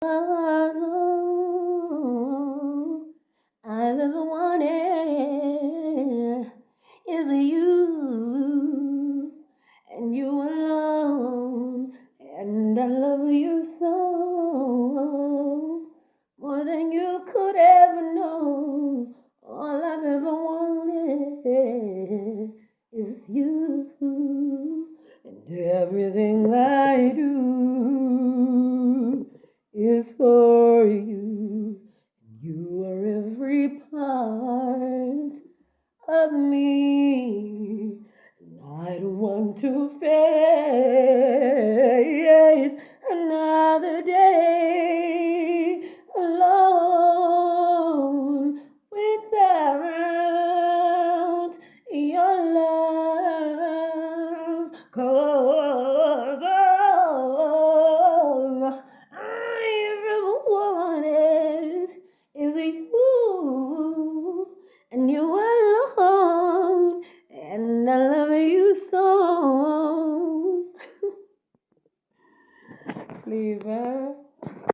All I ever wanted is you and you alone. And I love you so, more than you could ever know. All I've ever wanted is you, and everything I do is for you. You are every part of me, and I don't want to face another day alone without your love. 'Cause all I ever wanted is you and you alone, and I love you so. Please,